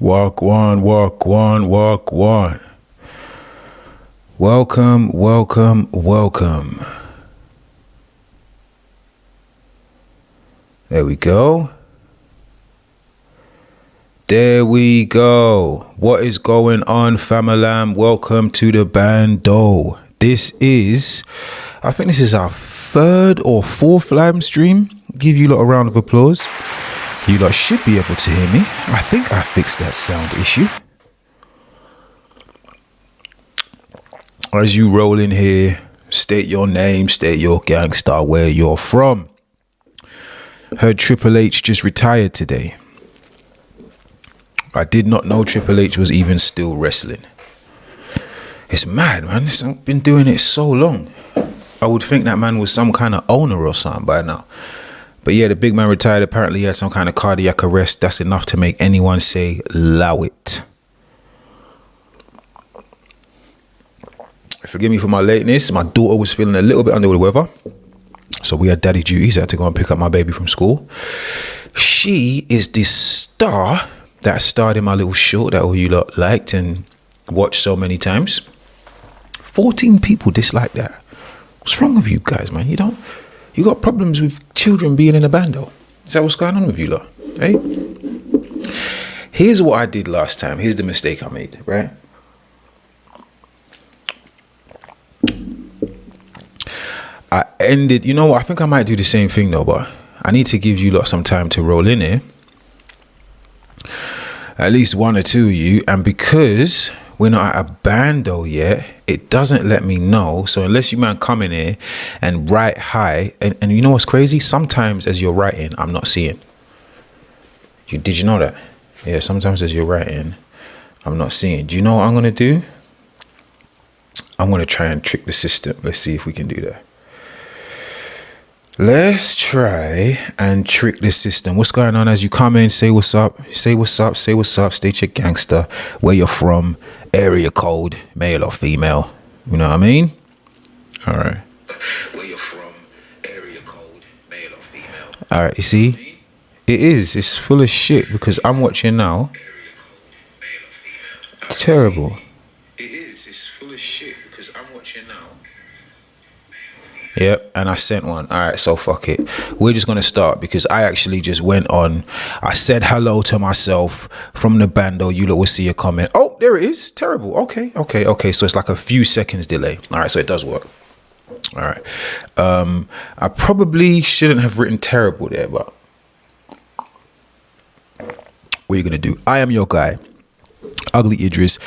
Walk one. Welcome. There we go. What is going on, famalam? Welcome to the Bando. I think this is our third or fourth live stream. Give you lot a round of applause. You lot should be able to hear me. I think I fixed that sound issue. As you roll in here, state your name, state your gangster, where you're from. Heard Triple H just retired today. I did not know Triple H was even still wrestling. It's mad, man. I've been doing it so long. I would think that man was some kind of owner or something by now. But yeah, the big man retired. Apparently he had some kind of cardiac arrest. That's enough to make anyone say, "Allow it." Forgive me for my lateness. My daughter was feeling a little bit under the weather. So we had daddy duties. I had to go and pick up my baby from school. She is the star that starred in my little short that all you lot liked and watched so many times. 14 people disliked that. What's wrong with you guys, man? You got problems with children being in a bando. Is that what's going on with you lot? Hey? Here's what I did last time. Here's the mistake I made, right? I ended, you know what? I think I might do the same thing though, but I need to give you lot some time to roll in here. At least one or two of you. And because we're not at a bando yet, it doesn't let me know. So unless you man come in here and write hi, and you know what's crazy? Sometimes as you're writing, I'm not seeing. Did you know that? Yeah, sometimes as you're writing, I'm not seeing. Do you know what I'm going to do? I'm going to try and trick the system. Let's see if we can do that. Let's try and trick the system. What's going on as you come in? Say what's up. Say what's up. State your gangster. Where you're from. Area code. Male or female. You know what I mean? All right. Where you're from. Area code. Male or female. All right. You see? It is. It's full of shit because I'm watching now. It's terrible. It is. It's full of shit because I'm watching now. Yep, and I sent one. All right, so fuck it. We're just going to start because I actually just went on. I said hello to myself from the bando. You lot will see a comment. Oh, there it is. Terrible. Okay. So it's like a few seconds delay. All right, so it does work. All right. I probably shouldn't have written terrible there, but what are you going to do? I am your guy, Ugly Idris,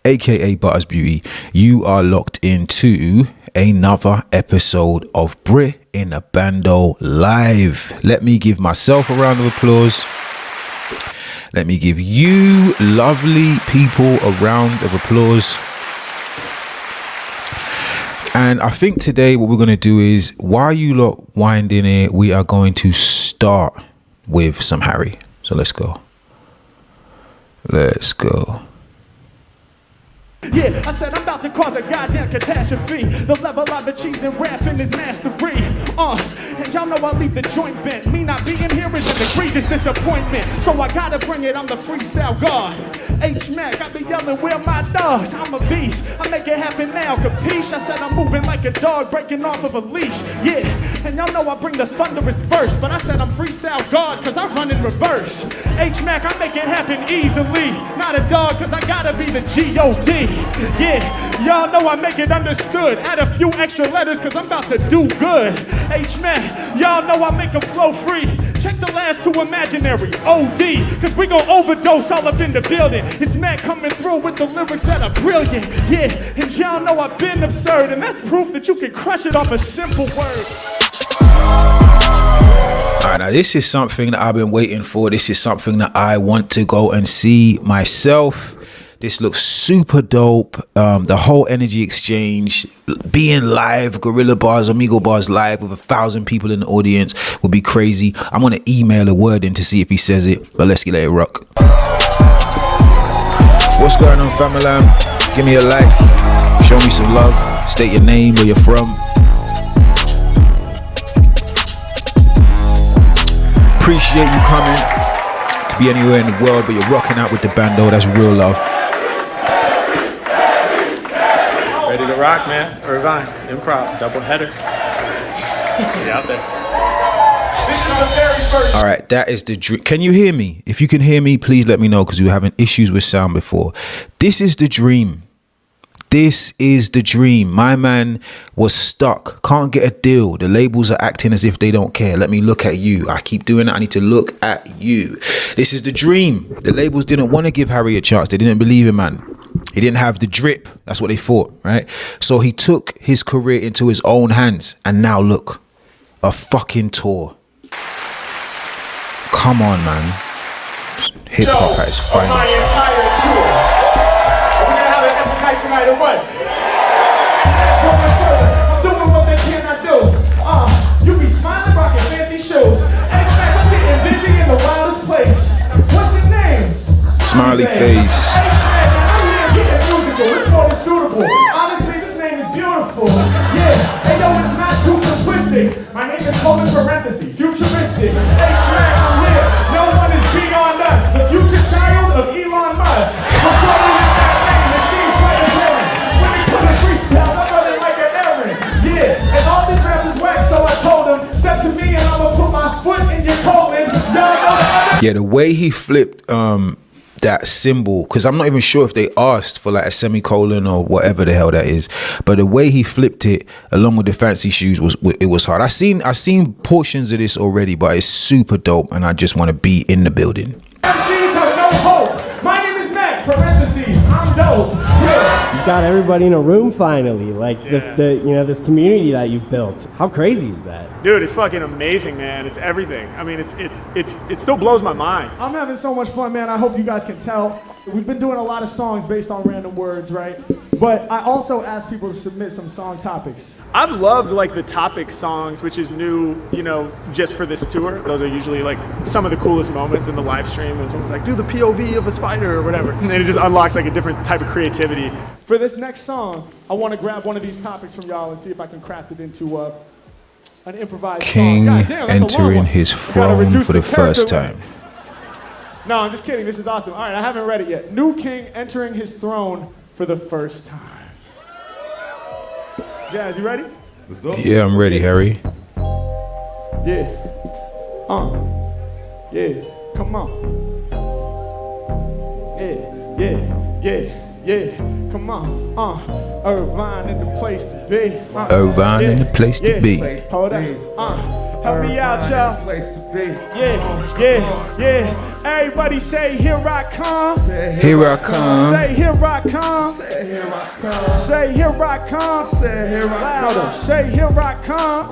aka Butters Beauty. You are locked into another episode of Brit in a Bando live. Let me give myself a round of applause. Let me give you lovely people a round of applause. And I think today what we're going to do is, while you lot wind in it, we are going to start with some Harry. So let's go. Yeah, I said I'm about to cause a goddamn catastrophe. The level I've achieved in rapping is mastery. And y'all know I leave the joint bent. Me not being here is an egregious disappointment. So I gotta bring it, I'm the freestyle god. Mack, I be yelling, where my dogs? I'm a beast, I make it happen now, capiche? I said I'm moving like a dog breaking off of a leash. Yeah, and y'all know I bring the thunderous verse. But I said I'm freestyle god cause I run in reverse. Mack, I make it happen easily. Not a dog cause I gotta be the G-O-D. Yeah, y'all know I make it understood. Add a few extra letters cause I'm about to do good. Mack, y'all know I make them flow free. Check the last two imaginary, OD, cause we gon' overdose all up in the building. It's Mack coming through with the lyrics that are brilliant. Yeah, and y'all know I've been absurd, and that's proof that you can crush it off a simple word. All right, now this is something that I've been waiting for. This is something that I want to go and see myself. This looks super dope. The whole energy exchange, being live, Gorilla Bars, Amigo Bars live with 1,000 people in the audience would be crazy. I'm gonna email a word in to see if he says it, but let's get it rock. What's going on, famalam? Give me a like, show me some love, state your name, where you're from. Appreciate you coming. Be anywhere in the world, but you're rocking out with the Bando. That's real love. Ready to rock, man. Irvine, improv, double header. See you out there. This is the very first. All right, that is the dream. Can you hear me? If you can hear me, please let me know, because we were having issues with sound before. This is the dream. This is the dream. My man was stuck. Can't get a deal. The labels are acting as if they don't care. Let me look at you. I keep doing it. I need to look at you. This is the dream. The labels didn't want to give Harry a chance. They didn't believe him, man. He didn't have the drip. That's what they thought, right? So he took his career into his own hands. And now look, a fucking tour. Come on, man. Hip hop at its My finest. entire tour. We're gonna have an epic night tonight or what? Going further, I'm doing what they cannot do. You be smiling, rocking fancy shoes. X-Man, I'm getting busy in the wildest place. What's your name? Smiley face. X-Man, I'm here getting musical. It's more than suitable. Honestly, this name is beautiful. Yeah, hey yo, it's not too simplistic. My name is called in parentheses, futuristic. X-Man, I'm here. No one is beyond us. The future child of Elon Musk. Before we get that name, it seems quite apparent. When they put a freestyle, I'm running like an errand. Yeah, and all these rappers whack, so I told them, step to me and I'ma put my foot in your colon. Y'all know the other. Yeah, the way he flipped that symbol, because I'm not even sure if they asked for like a semicolon or whatever the hell that is, but the way he flipped it along with the fancy shoes was hard. I seen portions of this already, but it's super dope, and I just want to be in the building. MCs have no hope. My name is Mack, parentheses, I'm dope. Yeah. You got everybody in a room finally, like the you know, this community that you've built. How crazy is that? Dude, it's fucking amazing, man. It's everything. I mean, it still blows my mind. I'm having so much fun, man. I hope you guys can tell. We've been doing a lot of songs based on random words, right? But I also asked people to submit some song topics. I've loved like the topic songs, which is new, you know, just for this tour. Those are usually like some of the coolest moments in the live stream when someone's like, do the POV of a spider or whatever. And then it just unlocks like a different type of creativity. For this next song, I want to grab one of these topics from y'all and see if I can craft it into an improvised King song. God damn, that's a long entering one. his I gotta throne reduce for the first character time. No, I'm just kidding. This is awesome. All right, I haven't read it yet. New king entering his throne for the first time. Jazz, you ready? Yeah, I'm ready, Harry. Yeah. Yeah. Come on. Yeah. Come on. Irvine in the place to be. Irvine in the place to be. Hold up. Help me out, y'all. Yeah. Everybody say, here I come. Here I come. Say, here I come. Say, here I come. Say, here I come. Say, here I come. Say, here I come.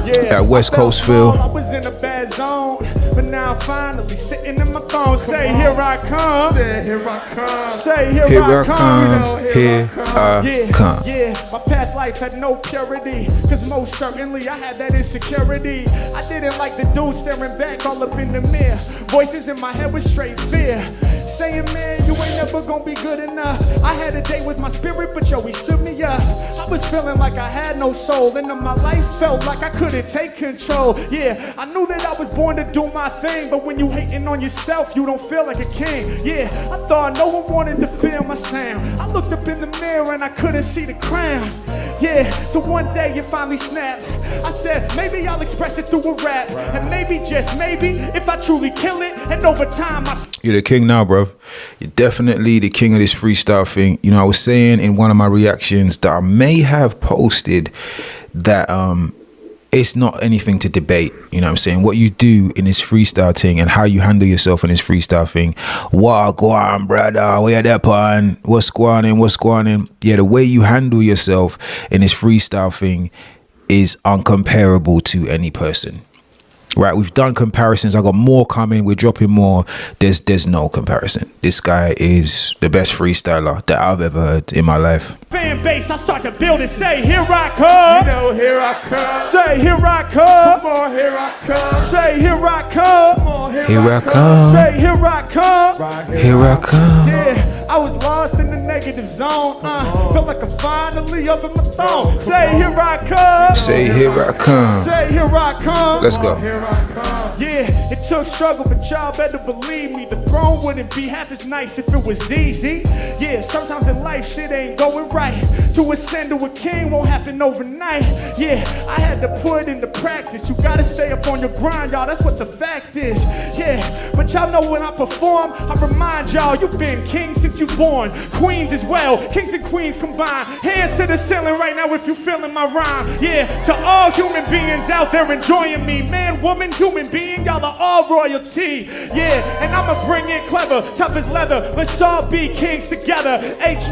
Yeah. That West Coast feel. I was in a bad zone, but now I'm finally sitting in my throne. Say, here I come. Say, here I come. Say, here I come. Here I come. Yeah, my past life had no purity, cause most certainly I had that insecurity. I didn't like the dude staring back all up in the mirror. Voices in my head with straight fear, saying, man, you ain't never gonna be good enough. I had a date with my spirit, but yo, he stood me up. I was feeling like I had no soul, and my life felt like I couldn't take control. Yeah, I knew that I was born to do my thing, but when you hating on yourself, you don't feel like a king. Yeah, I thought no one wanted to feel my sound. I looked up in the mirror and I couldn't see the crown. Yeah, so one day it finally snapped. I said, maybe I'll express it through a rap, and maybe, just maybe, if I truly kill it, and over time You're the king now, bro. You're definitely the king of this freestyle thing. You know, I was saying in one of my reactions that I may have posted that it's not anything to debate. You know what I'm saying? What you do in this freestyle thing and how you handle yourself in this freestyle thing. What go on, brother? Where that pun? What's going on? Yeah, the way you handle yourself in this freestyle thing is uncomparable to any person. Right, we've done comparisons. I got more coming. We're dropping more. There's no comparison. This guy is the best freestyler that I've ever heard in my life. fan base, I start to build it. Say, here I come. You know, here I come. Say, here I come. Come on, here I come. Say, here I come. Come on, Here I come. Say, here I come. Here I come. Yeah, I was lost in the negative zone. Felt like I'm finally up in my throne. Say, here I come. Say, here I come. Say, here I come. Let's go. Yeah, It took struggle, but y'all better believe me. The throne wouldn't be half as nice if it was easy. Yeah, sometimes in life shit ain't going right. To ascend to a king won't happen overnight. Yeah, I had to put into practice. You gotta stay up on your grind, y'all. That's what the fact is. Yeah, but y'all know when I perform, I remind y'all you've been king since you born. Queens as well, kings and queens combined. Hands to the ceiling right now if you feeling my rhyme. Yeah, to all human beings out there enjoying me. Man, woman, human being, y'all are all royalty. Yeah, and I'ma bring in clever, tough as leather. Let's all be kings together.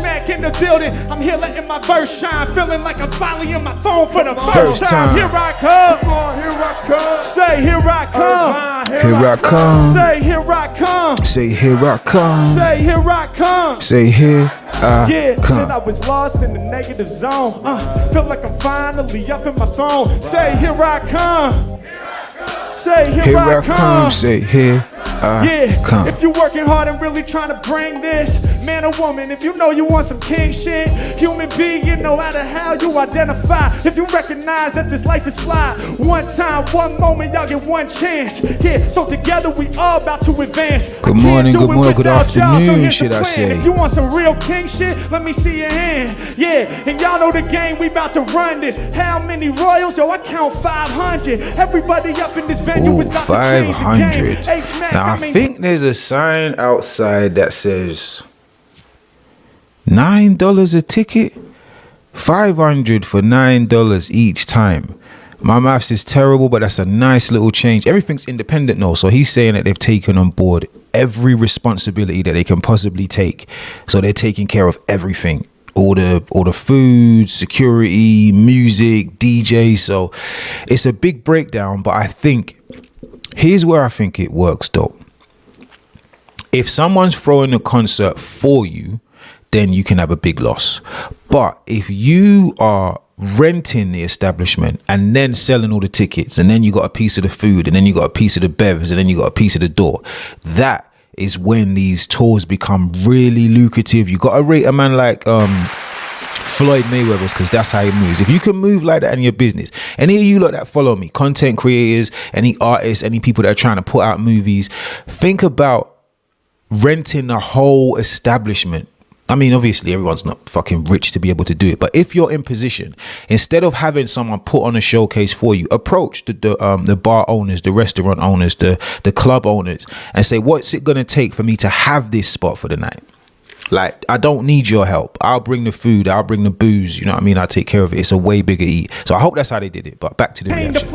Mack in the building. I'm here letting my verse shine. Feeling like I'm finally in my phone for the first time. Here I come. Come on, here I come. Say here I come. Here I come. Say here I come. Say here I come. Say here I come. Say here Yeah, come. said I was lost in the negative zone. Feel like I'm finally up in my throne. Say here I come. Say here I come. Say here Yeah, come. if you're working hard and really trying to bring this, man or woman, if you know you want some king shit, human being, no matter how you identify, if you recognize that this life is fly, one time, one moment, y'all get one chance. Yeah, so together we all about to advance. Good morning, good morning, good afternoon, should I say. If you want some real king shit, let me see your hand. Yeah, and y'all know the game, we about to run this. How many royals? Yo, I count 500. Everybody up in this venue is about to change the 500. game. Now, I think there's a sign outside that says $9 a ticket, 500 for $9 each time. My maths is terrible, but that's a nice little change. Everything's independent now, so he's saying that they've taken on board every responsibility that they can possibly take. So they're taking care of everything. All the food, security, music, DJ. So it's a big breakdown, but I think here's where I think it works though. If someone's throwing a concert for you, then you can have a big loss. But if you are renting the establishment and then selling all the tickets, and then you got a piece of the food, and then you got a piece of the bevs, and then you got a piece of the door, that is when these tours become really lucrative. You got to rate a man like Floyd Mayweather's, because that's how he moves. If you can move like that in your business, any of you lot that follow me, content creators, any artists, any people that are trying to put out movies, think about renting a whole establishment. I mean, obviously everyone's not fucking rich to be able to do it, but if you're in position, instead of having someone put on a showcase for you, approach the bar owners, the restaurant owners, the club owners, and say, what's it gonna take for me to have this spot for the night? Like, I don't need your help. I'll bring the food. I'll bring the booze. You know what I mean? I'll take care of it. It's a way bigger eat. So I hope that's how they did it. But back to the reaction.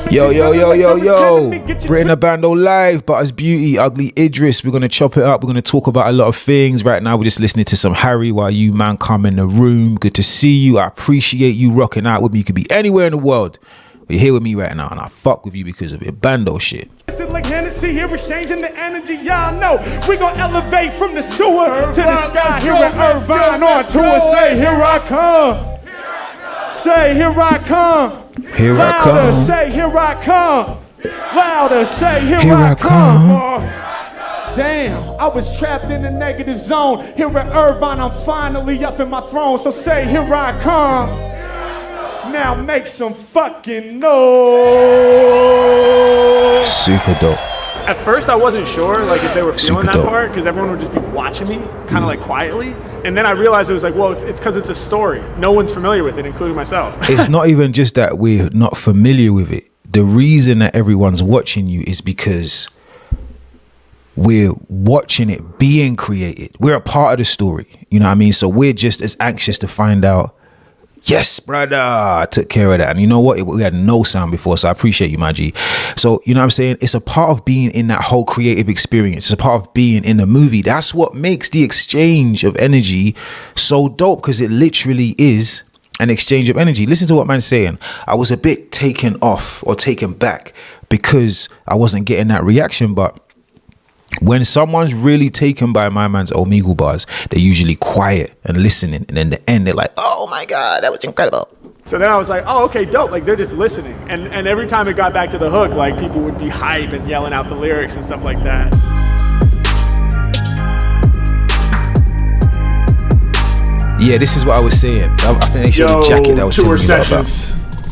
Yo. Brit and the Bando live. Butters Beauty, Ugly Idris. We're going to chop it up. We're going to talk about a lot of things. Right now, we're just listening to some Harry while you, man, come in the room. Good to see you. I appreciate you rocking out with me. You could be anywhere in the world. But you're here with me right now, and I fuck with you because of your Bando shit. Like Hennessy here, exchanging the energy, y'all know we gon' elevate from the sewer to the sky. Here at Irvine on tour. Say here I come. Say here I come. Here I come. Louder, say here I come. Louder, say here I come. Damn, I was trapped in the negative zone. Here at Irvine, I'm finally up in my throne. So say here I come. Now make some fucking noise. Super dope. At first I wasn't sure like if they were feeling Super that dope. part, because everyone would just be watching me kind of like quietly, and then I realized it was like, well, it's because it's a story. No one's familiar with it, including myself. It's not even just that we're not familiar with it. The reason that everyone's watching you is because we're watching it being created. We're a part of the story. You know what I mean? So we're just as anxious to find out, yes, brother, I took care of that. And you know what? We had no sound before, so I appreciate you, my G. So, you know what I'm saying? It's a part of being in that whole creative experience. It's a part of being in the movie. That's what makes the exchange of energy so dope, because it literally is an exchange of energy. Listen to what man's saying. I was a bit taken off or taken back because I wasn't getting that reaction, but when someone's really taken by my man's Omegle bars, they're usually quiet and listening, and in the end they're like, oh my god, that was incredible. So then I was like, oh, okay, dope. Like, they're just listening. And every time it got back to the hook, like, people would be hype and yelling out the lyrics and stuff like that. Yeah, this is what I was saying. I think they showed a jacket that was telling me about.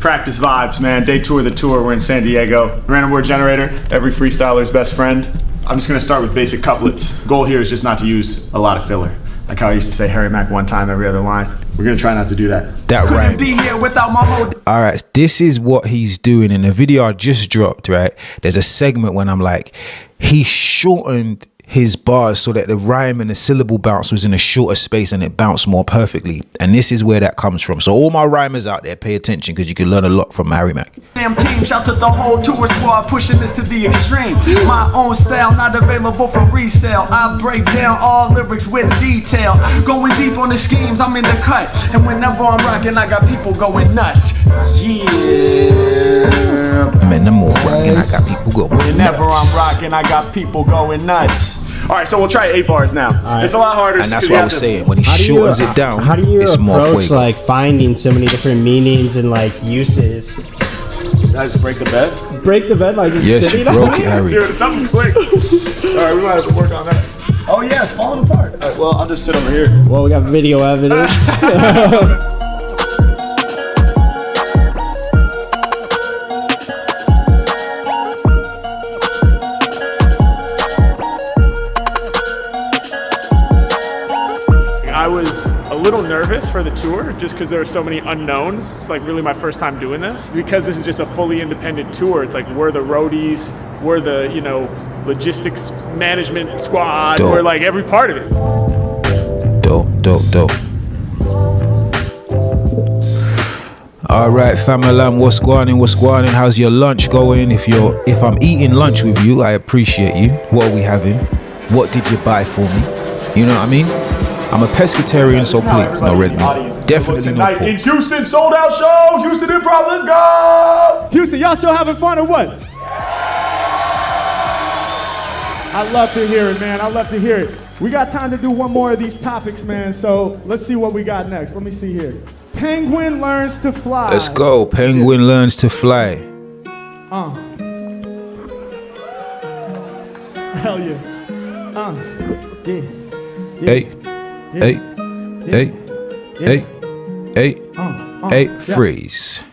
Practice vibes, man. Day 2 of the tour. We're in San Diego. Random word generator, every freestyler's best friend. I'm just gonna start with basic couplets. Goal here is just not to use a lot of filler. Like how I used to say Harry Mack one time every other line. We're gonna try not to do that. That right. Be here without my mode. All right, this is what he's doing in the video I just dropped, right? There's a segment when I'm like, he shortened his bars so that the rhyme and the syllable bounce was in a shorter space and it bounced more perfectly. And this is where that comes from. So all my rhymers out there, pay attention because you can learn a lot from Harry Mack. Damn team, shout to the whole tour squad, pushing this to the extreme. My own style, not available for resale. I break down all lyrics with detail. Going deep on the schemes, I'm in the cut. And whenever I'm rocking, I got people going nuts. Yeah. Man, I'm all rocking, I got people going nuts. Whenever I'm rocking, I got people going nuts. All right, so we'll try 8 bars now. right. It's a lot harder. And that's what I was saying. When he shortens it down, how do you it's more approach fuego. like finding so many different meanings and like uses? I just break the bed. Break the bed like just Yes, sitting you broke on it, Harry. Dude, something quick. All right, we might have to work on that. Oh yeah, it's falling apart. All right, well, I'll just sit over here. Well, we got video evidence. I was a little nervous for the tour just because there were so many unknowns. It's like really my first time doing this. Because this is just a fully independent tour, it's like we're the roadies, we're the, you know, logistics management squad, Dope. we're like every part of it. Dope. All right, famalam, what's going on? How's your lunch going? If I'm eating lunch with you, I appreciate you. What are we having? What did you buy for me? You know what I mean? I'm a pescatarian, so please, no red meat. Definitely no Tonight in pork. Houston, sold out show. Houston Improv, let's go. Houston, y'all still having fun or what? I love to hear it, man. I love to hear it. We got time to do one more of these topics, man. So let's see what we got next. Let me see here. Penguin learns to fly. Let's go. Penguin learns to fly. Hell yeah. Yeah. Hey, freeze.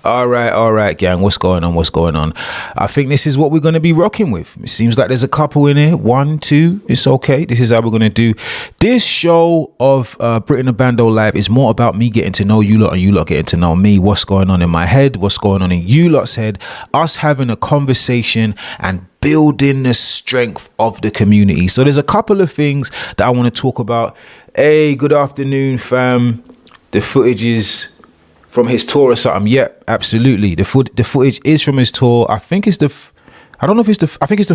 All right, gang. What's going on? I think this is what we're going to be rocking with. It seems like there's a couple in here. 1, 2. It's okay. This is how we're going to do. This show of Brit and the Bando Live is more about me getting to know you lot and you lot getting to know me. What's going on in my head? What's going on in you lot's head? Us having a conversation and building the strength of the community. So there's a couple of things that I want to talk about. Hey, good afternoon, fam. The footage is from his tour or something. Yep, absolutely. The footage is from his tour. I think it's the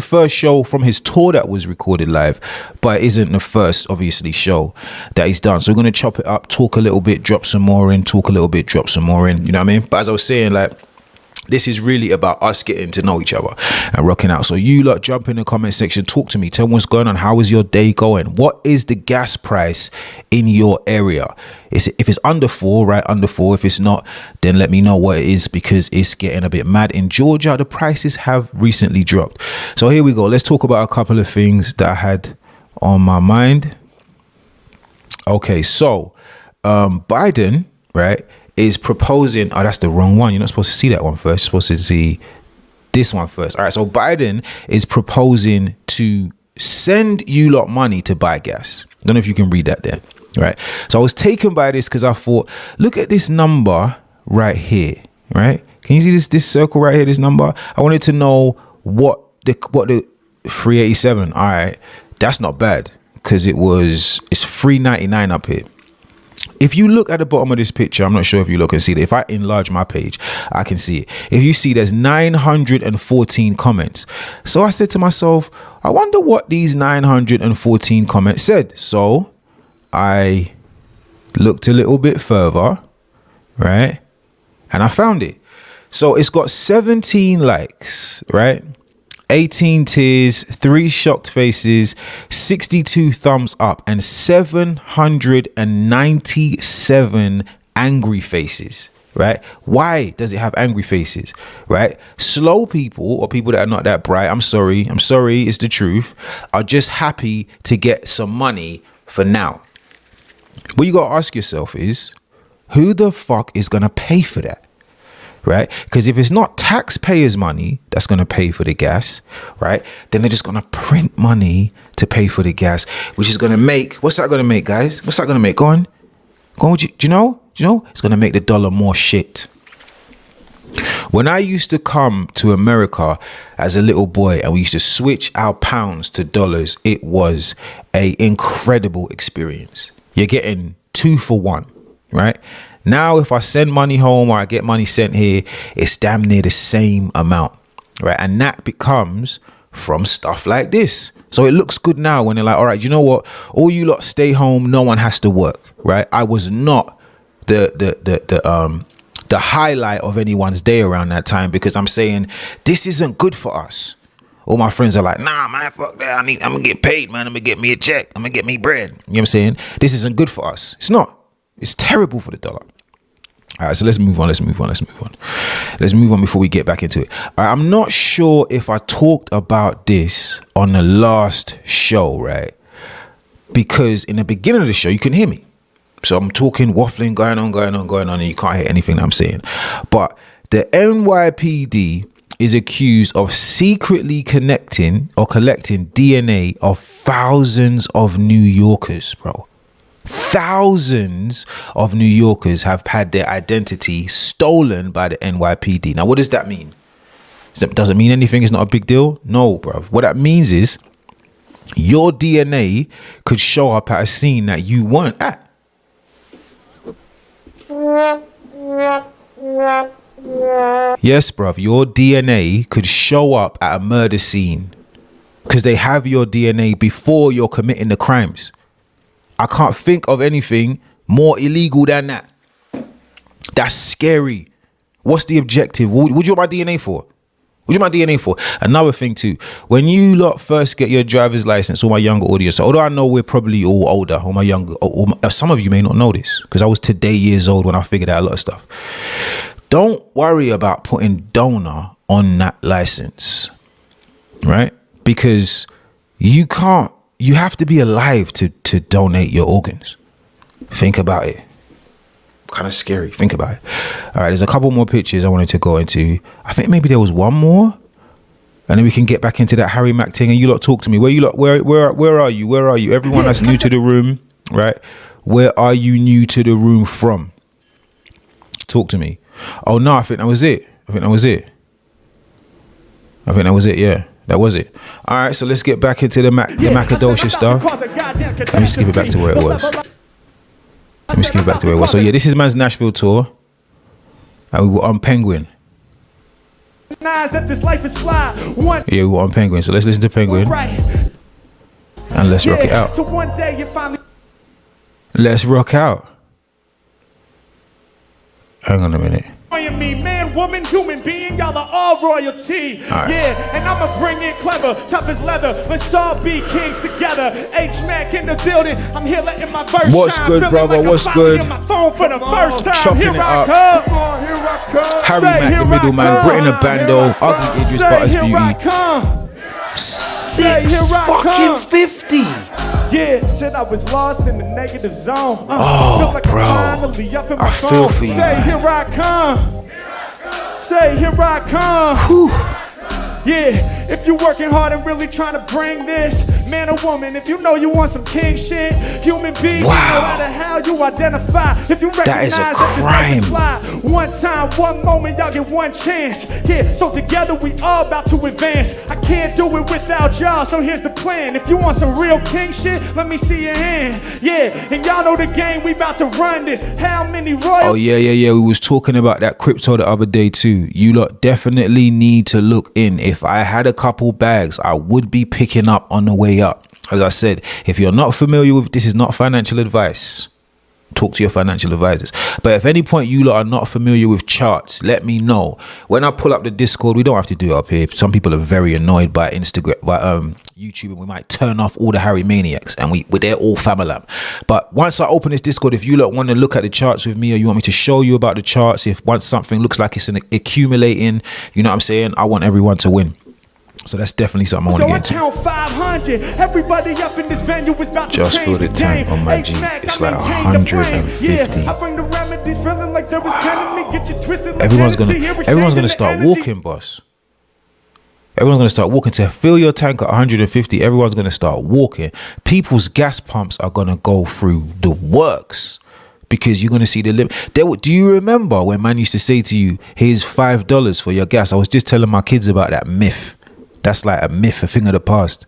first show from his tour that was recorded live, but it isn't the first, obviously, show that he's done. So we're going to chop it up, talk a little bit, drop some more in, talk a little bit, drop some more in. You know what I mean? But as I was saying, like, this is really about us getting to know each other and rocking out. So you lot jump in the comment section, talk to me, tell me what's going on. How is your day going? What is the gas price in your area? If it's under 4, right, under 4. If it's not, then let me know what it is, because it's getting a bit mad. In Georgia, the prices have recently dropped. So here we go. Let's talk about a couple of things that I had on my mind. Okay, so Biden, right, is proposing, oh, that's the wrong one. You're not supposed to see that one first. You're supposed to see this one first. All right, so Biden is proposing to send you lot money to buy gas. I don't know if you can read that there, right? So I was taken by this because I thought, look at this number right here, right? Can you see this circle right here, this number? I wanted to know what the 387, all right, that's not bad, because it's $3.99 up here. If you look at the bottom of this picture, I'm not sure if you look and see that. If I enlarge my page, I can see it. If you see, there's 914 comments. So I said to myself, I wonder what these 914 comments said. So I looked a little bit further, right? And I found it. So it's got 17 likes, right? 18 tears, 3 shocked faces, 62 thumbs up, and 797 angry faces, right? Why does it have angry faces, right? Slow people, or people that are not that bright, I'm sorry, it's the truth, are just happy to get some money for now. What you gotta ask yourself is, who the fuck is gonna pay for that? right? Because if it's not taxpayers' money that's going to pay for the gas, right, then they're just going to print money to pay for the gas, which is going to make, what's that going to make, guys? What's that going to make? Go on, do you know? It's going to make the dollar more shit. When I used to come to America as a little boy and we used to switch our pounds to dollars, it was a incredible experience. You're getting 2 for 1, right? Now, if I send money home or I get money sent here, it's damn near the same amount, right? And that becomes from stuff like this. So it looks good now when they're like, all right, you know what? All you lot stay home. No one has to work, right? I was not the highlight of anyone's day around that time because I'm saying this isn't good for us. All my friends are like, nah, man, fuck that. I'm gonna get paid, man. I'm gonna get me a check. I'm gonna get me bread. You know what I'm saying? This isn't good for us. It's not. It's terrible for the dollar. All right, so let's move on. Let's move on before we get back into it. All right, I'm not sure if I talked about this on the last show, right? Because in the beginning of the show, you couldn't hear me. So I'm talking, waffling, going on, and you can't hear anything that I'm saying. But the NYPD is accused of secretly collecting DNA of thousands of New Yorkers, bro. Thousands of New Yorkers have had their identity stolen by the NYPD. Now, what does that mean? Does it mean anything? It's not a big deal? No, bro. What that means is your DNA could show up at a scene that you weren't at. Yes, bruv, your DNA could show up at a murder scene because they have your DNA before you're committing the crimes. I can't think of anything more illegal than that. That's scary. What's the objective? What do you want my DNA for? What do you want my DNA for? Another thing too, when you lot first get your driver's license, all my younger audience, although I know we're probably all older, or my younger, some of you may not know this because I was today years old when I figured out a lot of stuff. Don't worry about putting donor on that license, right? Because you have to be alive to donate your organs. Think about it. Kind of scary. Think about it. All right, there's a couple more pictures I wanted to go into. I think maybe there was one more, and then we can get back into that Harry Mack thing. And you lot talk to me. Where you lot? Where are you? Where are you? Everyone that's new to the room, right? Where are you new to the room from? Talk to me. Oh no, I think that was it. Yeah, that was it. All right, so let's get back into the Macadocious stuff. Let me skip it back to where it was. So yeah, this is man's Nashville tour, and we were on Penguin. Yeah, we were on Penguin. So let's listen to Penguin, and let's rock it out. Let's rock out. Hang on a minute. Me, man, woman, human being, y'all are all royalty. Right. Yeah, and I'ma bring it clever, tough as leather. Let's all be kings together. Mack in the building. I'm here letting my verse What's shine. good, brother? Like What's good? My phone for the first time. Chopping Here it I up. come. Here I come. Harry Mack, the middleman. Brit in the Bando. Ugly Idris Butters Beauty. 6 fucking 50. Yeah, said I was lost in the negative zone. Oh, like bro. I feel for you, Say, man. here I come. Say, here I come. Whew. Yeah, if you're working hard and really trying to bring this, man or woman, if you know you want some king shit, human being, wow. No matter how you identify, if you recognize that is a crime. One time, one moment, y'all get one chance. Yeah, so together we all about to advance. I can't do it without y'all, so here's the plan. If you want some real king shit, let me see your hand. Yeah, and y'all know the game, we about to run this. How many royals? Oh yeah. We was talking about that crypto the other day too. You lot definitely need to look in. If I had a couple bags, I would be picking up on the way up. As I said, if you're not familiar with this, is not financial advice. Talk to your financial advisors. But if at any point you lot are not familiar with charts, let me know. When I pull up the Discord, we don't have to do it up here. Some people are very annoyed by Instagram, by YouTube, and we might turn off all the Harry Maniacs, and they're all family. But once I open this Discord, if you lot want to look at the charts with me, or you want me to show you about the charts, if once something looks like it's accumulating, you know what I'm saying, I want everyone to win. So that's definitely something I want to get into. Count 500. Everybody up in this venue is about just to for the tank on my G, it's like 150. Yeah, I bring the remedies, feeling like temperature is telling me, get you twisted. Like Everyone's Tennessee, here we gonna changing the start energy. walking, boss. Everyone's gonna start walking. To fill your tank at 150, everyone's gonna start walking. People's gas pumps are gonna go through the works because you're gonna see the limit. Do you remember when man used to say to you, "Here's $5 for your gas"? I was just telling my kids about that myth. That's like a myth, a thing of the past.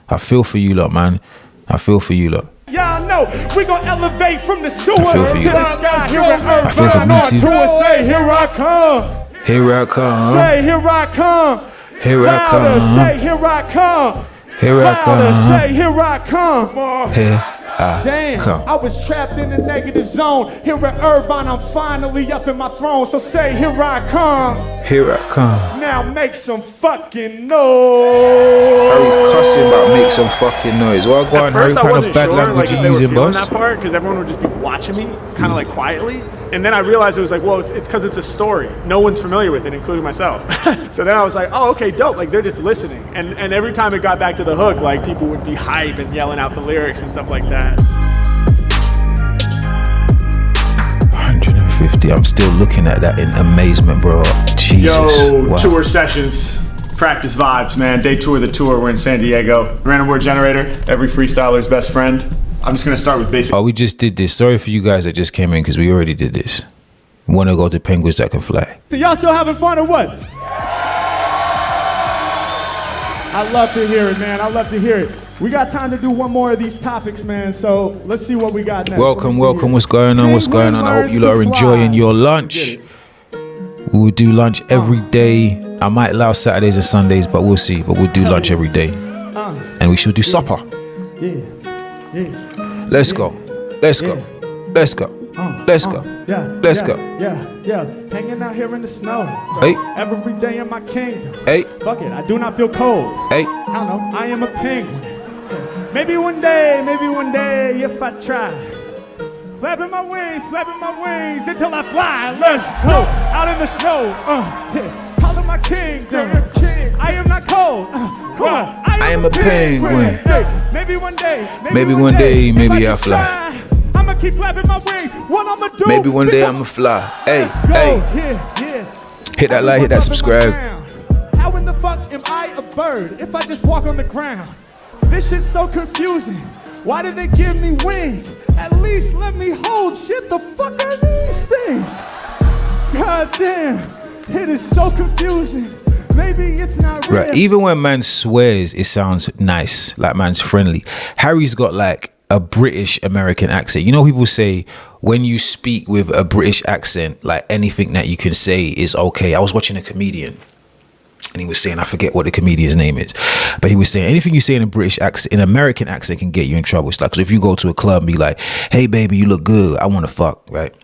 I feel for you lot, man. I feel for you lot. Y'all know we gon' elevate from the sewer I feel for to you. the sky. Here at Earth, I feel for me too. Say, here I come. Here I come. Say, here I come. Here I Louder, come. say, here I come. Here I Louder, come. say, here I come. Here I Damn, come. I was trapped in a negative zone. Here at Irvine, I'm finally up in my throne. So say, here I come. Here I come. Now make some fucking noise. Harry's cussing about make some fucking noise. Well, go on, At Harry. first, What I kind wasn't of bad sure language like, if you they were using, feeling boss? that part because everyone would just be watching me, kind of like quietly. And then I realized it was like, well, it's because it's a story. No one's familiar with it, including myself. So then I was like, oh, okay, dope. Like they're just listening. And every time it got back to the hook, like people would be hype and yelling out the lyrics and stuff like that. 150. I'm still looking at that in amazement, bro. Jesus. Yo, Wow. tour sessions, practice vibes, man. Day two of the tour, we're in San Diego. Random word generator, every freestyler's best friend. I'm just gonna start with basic. Oh, we just did this. Sorry for you guys that just came in because we already did this. Want to go to Penguins That Can Fly. So y'all still having fun or what? I love to hear it, man. I love to hear it. We got time to do one more of these topics, man. So let's see what we got next. Welcome. What's going on? What's going on? I hope you lot are enjoying your lunch. We will do lunch every day. I might allow Saturdays and Sundays, but we'll see. But we'll do lunch every day. And we should do supper. Yeah. Let's go. Let's go. Let's go. Let's go. Let's go. Yeah. Hanging out here in the snow. Hey. Every day in my kingdom. Hey. Fuck it, I do not feel cold. Hey. I don't know, I am a penguin. Maybe one day, if I try. Flapping my wings until I fly. Let's go out in the snow. Calling my kingdom. I am not cold. Come on. I am a penguin. Hey, maybe one day, maybe if I just fly. I'ma keep flapping my wings. What I'ma do? Maybe one day I'ma fly. Hey, Let's go. hey. Yeah. Hit that like, hit that subscribe. How in the fuck am I a bird if I just walk on the ground? This shit's so confusing. Why did they give me wings? At least let me hold shit. The fuck are these things? God damn, it is so confusing. Maybe it's not real. Right, even when man swears, it sounds nice, like man's friendly. Harry's got like a British American accent. You know, people say when you speak with a British accent, like anything that you can say is okay. I was watching a comedian and he was saying, I forget what the comedian's name is, but he was saying anything you say in a British accent, in American accent, can get you in trouble. It's like, cause if you go to a club and be like, hey baby, you look good, I want to fuck, right?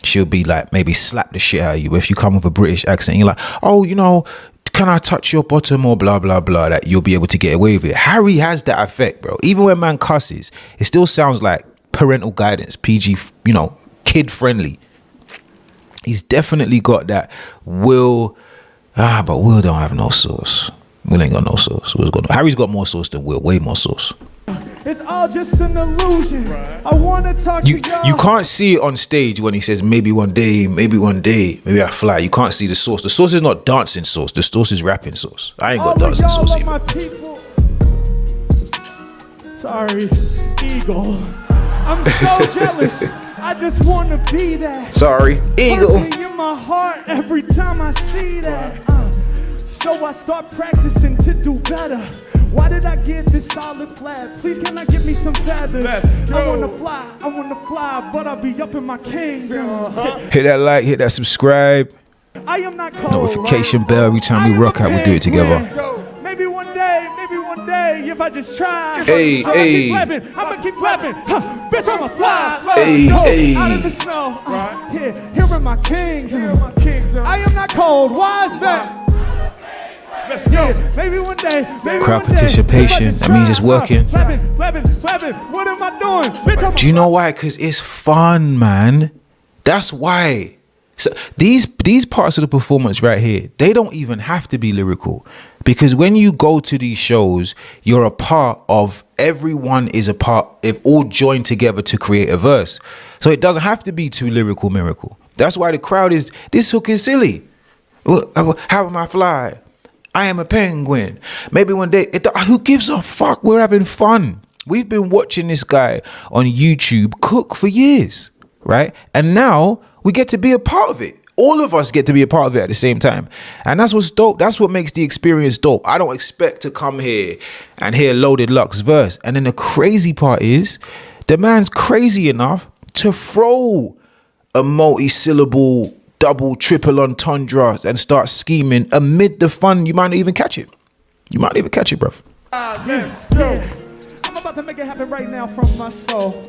She'll be like, maybe slap the shit out of you. But if you come with a British accent, you're like, oh, you know, can I touch your bottom or blah, blah, blah, that you'll be able to get away with it. Harry has that effect, bro. Even when man cusses, it still sounds like parental guidance, PG, you know, kid friendly. He's definitely got that Will, but Will don't have no sauce. Will ain't got no sauce. Harry's got more sauce than Will, way more sauce. It's all just an illusion. I wanna talk to y'all. You can't see it on stage when he says maybe one day, maybe I fly. You can't see the sauce. The sauce is not dancing sauce. The sauce is rapping sauce. I ain't got dancing sauce either. either. My people. Sorry, Eagle. I'm so jealous. I just wanna be that. Sorry, Eagle. Bursting in my heart every time I see that. So I start practicing to do better. Why did I get this solid flat? Please can I get me some feathers? I wanna fly, but I'll be up in my kingdom. Hit that like, hit that subscribe. I am not cold. Notification bell every time we rock out, we do it together. Maybe one day, if I just try. Hey. I'ma keep flapping. Bitch, I'ma fly. Hey. Out of the snow. Here in my kingdom. I am not cold. Why is that? Let's go. Maybe one day. Crowd participation. That means it's working. Flapping. What am I doing? Bitch, Do you know why? Because it's fun, man. That's why. So these parts of the performance right here, they don't even have to be lyrical. Because when you go to these shows, you're a part of, everyone is a part, they've all joined together to create a verse. So it doesn't have to be too lyrical miracle. That's why the crowd is, this hook is silly. How am I fly? I am a penguin. Maybe one day, who gives a fuck? We're having fun. We've been watching this guy on YouTube cook for years, right? And now we get to be a part of it. All of us get to be a part of it at the same time. And that's what's dope. That's what makes the experience dope. I don't expect to come here and hear Loaded Luck's verse. And then the crazy part is, the man's crazy enough to throw a multi-syllable, double, triple entendre and start scheming amid the fun. You might not even catch it. You might not even catch it, bruv. Let's go. I'm about to make it happen right now from my soul.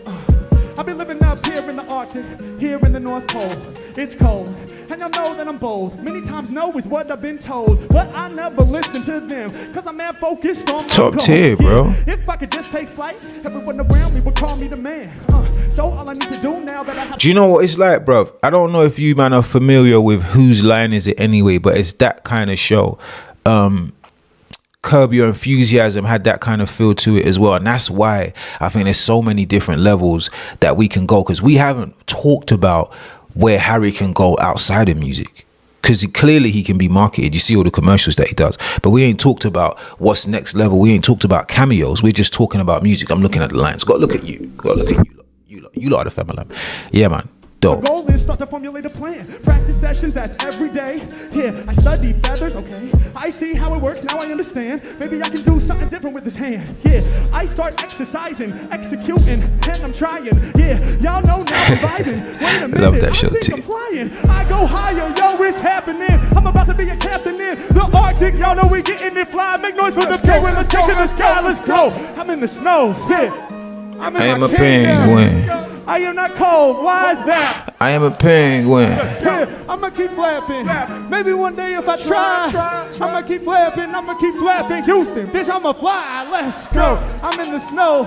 I've been living up here in the Arctic, here in the North Pole. It's cold, and y'all know that I'm bold. Many times no is what I've been told, but I never listen to them, cause I'm mad focused on my top goal. tier, bro. If I could just take flight, everyone around me would call me the man. So all I need to do now that I have. Do you know what it's like, bro? I don't know if you man are familiar with Whose Line Is It Anyway, but it's that kind of show. Curb Your Enthusiasm had that kind of feel to it as well, and that's why I think there's so many different levels that we can go, because we haven't talked about where Harry can go outside of music, because clearly he can be marketed. You see all the commercials that he does, but we ain't talked about what's next level. We ain't talked about cameos. We're just talking about music. I'm looking at the lines. Got to look at you. Got to look at you lot of the family. Yeah, man. Dope. The goal is start to formulate a plan. Practice sessions, that's every day. Yeah, I study feathers, okay. I see how it works, now I understand. Maybe I can do something different with this hand. Yeah, I start exercising, executing, and I'm trying. Yeah, y'all know now I'm vibing. Wait a minute, love that show I think too. I'm flying. I go higher, yo, it's happening. I'm about to be a captain in the Arctic. Y'all know we getting it fly. Make noise for the penguin. Let's take to the sky. Let's go. I'm in the snow. Yeah, I'm in I am my a penguin. I am not cold. Why is that? I am a penguin. Yeah, I'ma keep flapping. Maybe one day if I try, I'ma keep flapping. I'ma keep flapping. Houston, bitch, I'ma fly. Let's go. I'm in the snow.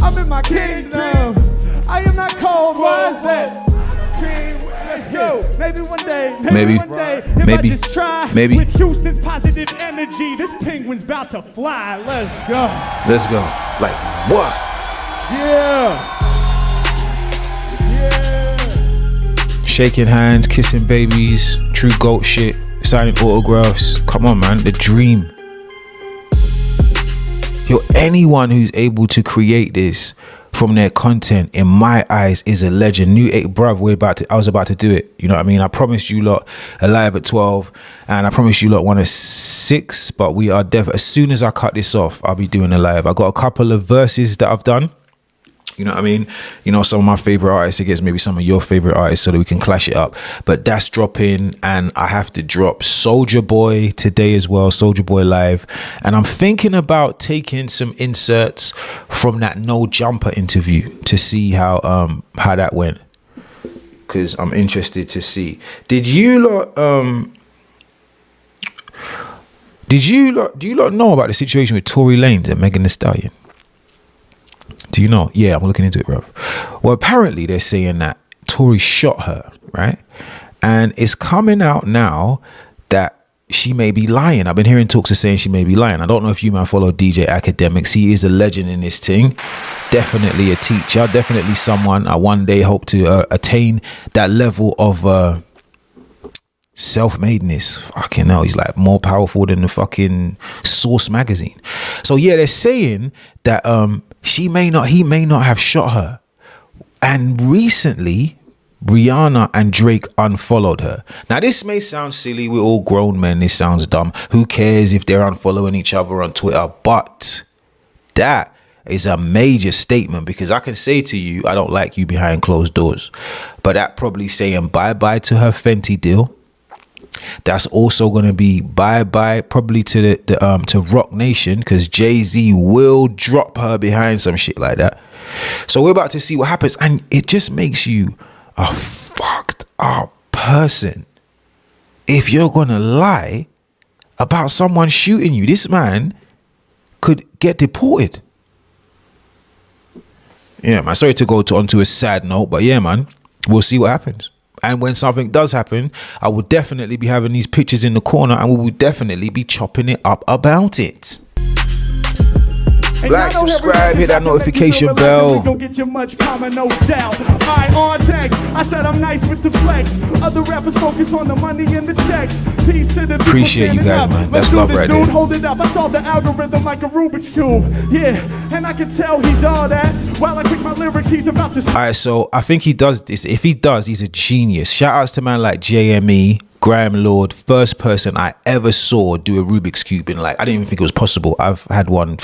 I'm in my kingdom. I am not cold. Why is that? Let's go. Maybe one day. Maybe one day. If I just try with Houston's positive energy, this penguin's about to fly. Let's go. Let's go. Like what? Yeah. Shaking hands, kissing babies, true goat shit, signing autographs. Come on, man, the dream. Yo, anyone who's able to create this from their content, in my eyes, is a legend. New 8, bruv, I was about to do it. You know what I mean? I promised you lot a live at 12, and I promised you lot one at 6, but we are as soon as I cut this off, I'll be doing a live. I got a couple of verses that I've done. You know what I mean? You know, some of my favorite artists against maybe some of your favorite artists, so that we can clash it up. But that's dropping, and I have to drop Soulja Boy today as well. Soulja Boy live, and I'm thinking about taking some inserts from that No Jumper interview to see how that went, because I'm interested to see. Do you lot know about the situation with Tory Lanez and Megan Thee Stallion? Do you know? Yeah, I'm looking into it, bruv. Well, apparently they're saying that Tory shot her, right? And it's coming out now that she may be lying. I've been hearing talks of saying she may be lying. I don't know if you might follow DJ Academics. He is a legend in this thing. Definitely a teacher. Definitely someone I one day hope to attain that level of self-madeness. Fucking hell, he's like more powerful than the fucking Source magazine. So yeah, they're saying that he may not have shot her. And recently, Rihanna and Drake unfollowed her. Now, this may sound silly. We're all grown men. This sounds dumb. Who cares if they're unfollowing each other on Twitter? But that is a major statement, because I can say to you, I don't like you behind closed doors. But that probably saying bye-bye to her Fenty deal. That's also going to be bye-bye probably to to Rock Nation, because Jay-Z will drop her behind some shit like that. So we're about to see what happens, and it just makes you a fucked up person if you're going to lie about someone shooting you. This man could get deported. Yeah, man, sorry to go onto a sad note, but yeah, man, we'll see what happens. And when something does happen, I will definitely be having these pictures in the corner, and we will definitely be chopping it up about it. Like, subscribe, hit that notification bell. Don't get you much karma, no doubt. I on text, I said I'm nice with the flex. Other rappers focus on the money and the checks. Peace to the Appreciate you guys, man. That's love right there. Hold it up, I saw the algorithm like a Rubik's Cube. Yeah, and I can tell he's all that. While I pick my lyrics, he's about to. Alright, so I think he does this. If he does, he's a genius. Shout outs to man like JME, Graham Lord, first person I ever saw do a Rubik's Cube in, like, I didn't even think it was possible. I've had one.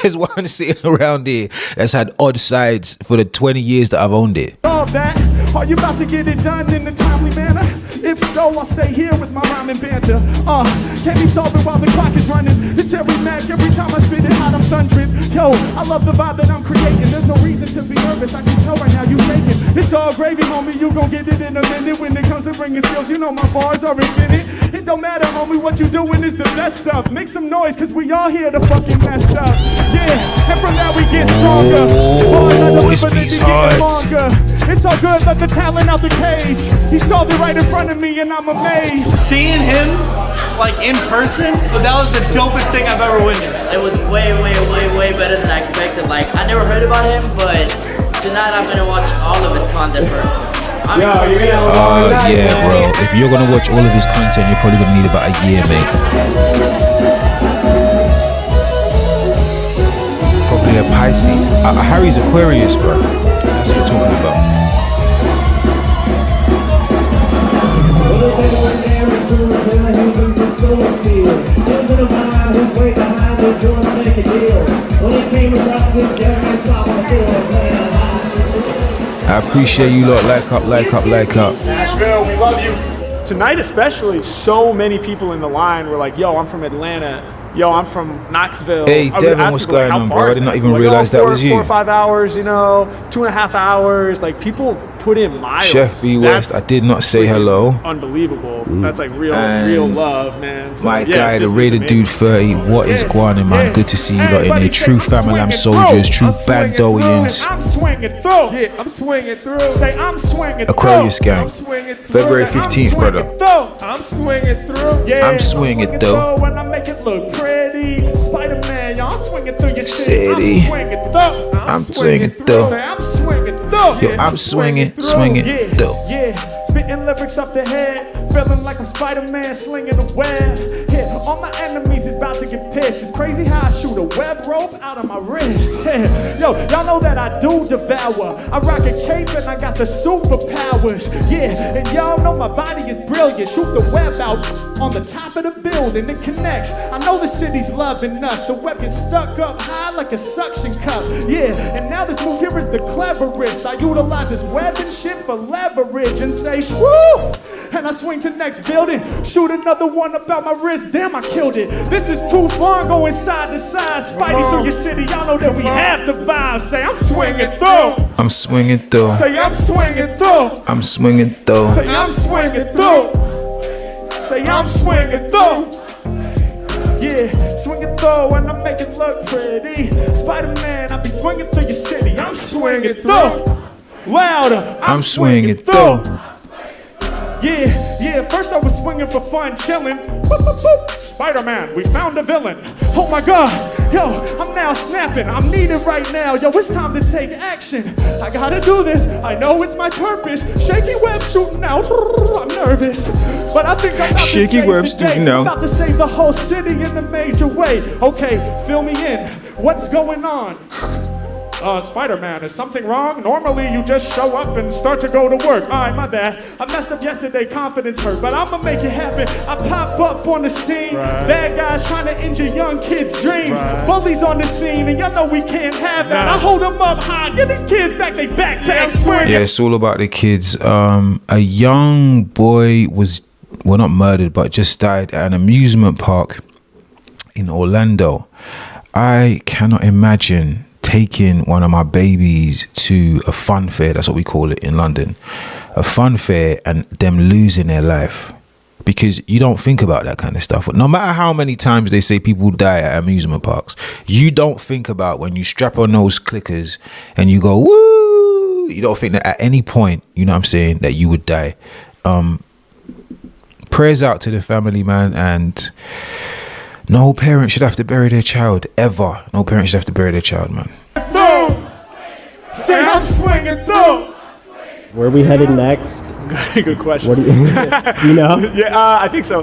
There's one sitting around here that's had odd sides for the 20 years that I've owned it. All that, are you about to get it done in a timely manner? If so, I'll stay here with my rhyming banter. Can't be solving while the clock is running. It's every Mack, every time I spit it out, I'm thundering. Yo, I love the vibe that I'm creating. There's no reason to be nervous. I can tell right now you faking. It's all gravy, homie. You gon' get it in a minute. When it comes to bringing skills, you know my bars are infinite. It don't matter, homie. What you doing is the best stuff. Make some noise, cause we all here to fucking mess up. Yeah, and from that we get stronger. Oh, this beat's hard. It's all good, let the talent out the cage. He saw it right in front of me and I'm amazed. Seeing him, like, in person, that was the dopest thing I've ever witnessed. It was way better than I expected. Like, I never heard about him, but tonight I'm gonna watch all of his content first. Yeah, bro. If you're gonna watch all of his content, you're probably gonna need about a year, mate. Probably a Pisces. Harry's Aquarius, bro. That's what you're talking about. I appreciate you lot. Like up. Nashville, we love you. Tonight especially, so many people in the line were like, yo, I'm from Atlanta. Yo, I'm from Knoxville. Hey, Devin, what's going on, bro? I did not even realize that was you. 4 or 5 hours, 2.5 hours. Like, people put in miles. Chef B West, I did not say hello. Unbelievable. That's like real love, man. So, my guy, the Raider Dude 30. What is going on, man? Good to see you lot in there. True Family Lamb soldiers, true Bandoians. I'm swinging through. Yeah, I'm swinging through. Say I'm swinging through. Aquarius gang. February 15th, brother. I'm swinging through. Yeah, I'm swinging through. When I make it look pretty. Spider-Man, y'all swinging through your city. I'm swinging through. Say I'm swinging through. Yo, I'm swinging through. Yeah, spitting lyrics off the head, feeling like I'm Spider-Man slinging a web. Yeah, all my enemies is about to get pissed. It's crazy how I shoot a web rope out of my wrist. Yeah, yo, y'all know that I do devour. I rock a cape and I got the superpowers. Yeah, and y'all know my body is brilliant. Shoot the web out on the top of the building. It connects. I know the city's loving us. The web gets stuck up high like a suction cup. Yeah, and now this move here is the cleverest. I utilize this web and shit for leverage and say, woo! And I swing to the next building, shoot another one about my wrist. Damn, I killed it. This is too fun going side to side. Spidey through your city, y'all know that we have the vibe. Say, I'm swinging through. I'm swinging through. Say, I'm swinging through. I'm swinging through. Say, I'm swinging through. Say, I'm swinging through. Yeah, swinging through and I make it look pretty. Spider-Man, I be swinging through your city. I'm swinging through. Louder. I'm swinging through. Yeah, first I was swinging for fun, chilling. Boop, boop, boop. Spider-Man, we found a villain. Oh my God, yo, I'm now snapping. I'm needed right now. Yo, it's time to take action. I gotta do this. I know it's my purpose. Shaky web shooting out. I'm nervous, but I think I'm about Shaky to web save the day. shooting out. I'm about to save the whole city in a major way. Okay, fill me in. What's going on? Spider-Man, is something wrong? Normally you just show up and start to go to work. Alright, my bad. I messed up yesterday, confidence hurt, but I'ma make it happen. I pop up on the scene. Bad guys trying to injure young kids' dreams. Bullies on the scene, and y'all know we can't have that. I hold them up high, get these kids back they backpacks. Yeah, it's all about the kids. A young boy was, well, not murdered, but just died at an amusement park in Orlando. I cannot imagine taking one of my babies to a fun fair, that's what we call it in London, a fun fair, and them losing their life, because you don't think about that kind of stuff. No matter how many times they say people die at amusement parks, you don't think about when you strap on those clickers and you go woo, you don't think that at any point, you know what I'm saying, that you would die. Prayers out to the family, man, and No parent should have to bury their child ever. No parent should have to bury their child, man. Say I'm swinging through. Where are we headed next? Good question. What do you, do you know? Yeah, I think so.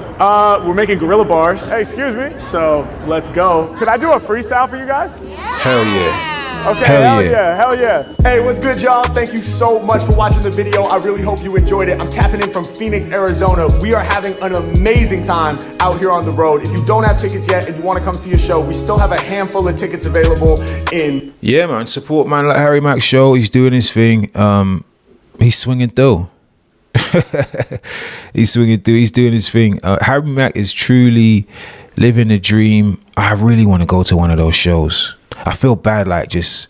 We're making gorilla bars. Hey, excuse me. So let's go. Could I do a freestyle for you guys? Hell yeah. Okay, Hell yeah. Hey, what's good, y'all? Thank you so much for watching the video. I really hope you enjoyed it. I'm tapping in from Phoenix, Arizona. We are having an amazing time out here on the road. If you don't have tickets yet and you want to come see a show, we still have a handful of tickets available in... Yeah, man. Support man like Harry Mack show. He's doing his thing. He's swinging through. He's swinging through. He's doing his thing. Harry Mack is truly living the dream. I really want to go to one of those shows. I feel bad like just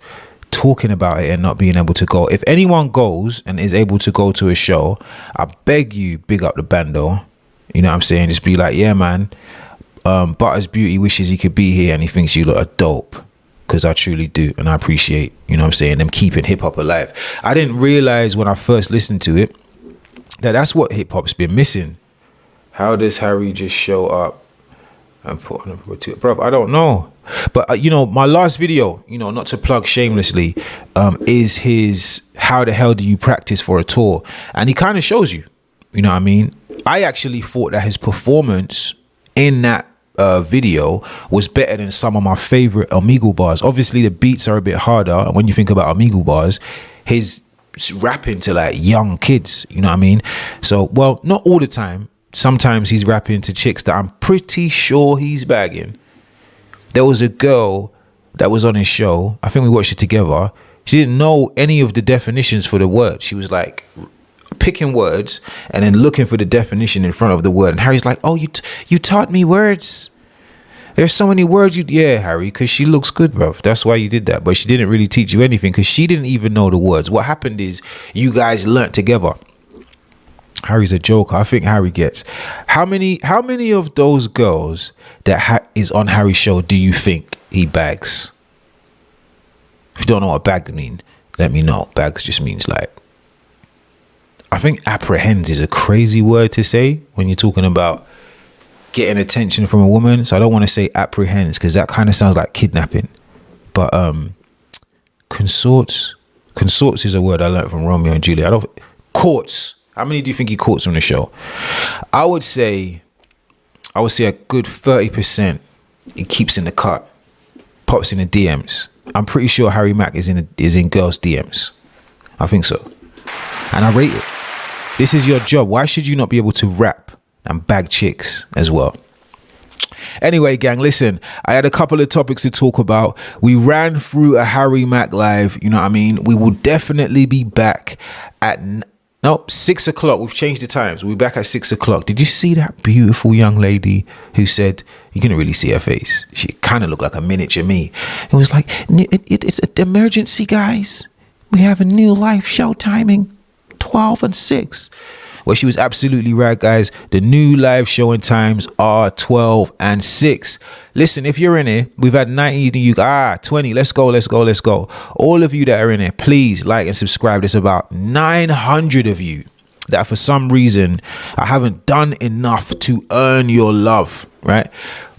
talking about it and not being able to go. If anyone goes and is able to go to a show, I beg you, big up the Bando. You know what I'm saying? Just be like, yeah, man. Butters Beauty wishes he could be here and he thinks you look a dope. Because I truly do, and I appreciate, you know what I'm saying, them keeping hip-hop alive. I didn't realize when I first listened to it that that's what hip-hop's been missing. How does Harry just show up and put on a tour? Bro, I don't know. But, you know, my last video, you know, not to plug shamelessly, is his how the hell do you practice for a tour? And he kind of shows you, you know what I mean? I actually thought that his performance in that video was better than some of my favorite Omegle bars. Obviously the beats are a bit harder, and when you think about Omegle bars, his rapping to like young kids, you know what I mean? So, well, not all the time. Sometimes he's rapping to chicks that I'm pretty sure he's bagging. There was a girl that was on his show, I think we watched it together. She didn't know any of the definitions for the word. She was like picking words and then looking for the definition in front of the word, and Harry's like, oh, you taught me words. There's so many words. Yeah, Harry, because she looks good, bro. That's why you did that. But she didn't really teach you anything because she didn't even know the words. What happened is you guys learnt together. Harry's a joker. I think Harry gets. How many of those girls that is on Harry's show do you think he bags? If you don't know what bag means, let me know. Bags just means like, I think apprehends is a crazy word to say when you're talking about getting attention from a woman. So I don't want to say apprehends because that kind of sounds like kidnapping. But consorts is a word I learned from Romeo and Juliet. Courts. How many do you think he courts on the show? I would say a good 30% he keeps in the cut, pops in the DMs. I'm pretty sure Harry Mack is in girls' DMs. I think so. And I rate it. This is your job. Why should you not be able to rap and bag chicks as well? Anyway, gang, listen, I had a couple of topics to talk about. We ran through a Harry Mack live, you know what I mean? We will definitely be back at 6 o'clock. We've changed the times. We'll be back at 6 o'clock. Did you see that beautiful young lady who said, you couldn't really see her face. She kind of looked like a miniature me. It was like, it's an emergency, guys. We have a new live show timing, 12 and 6. Well, she was absolutely right, guys. The new live showing times are 12 and 6. Listen, if you're in here, we've had 90 of you. 20. Let's go. All of you that are in here, please like and subscribe. There's about 900 of you that for some reason I haven't done enough to earn your love, right?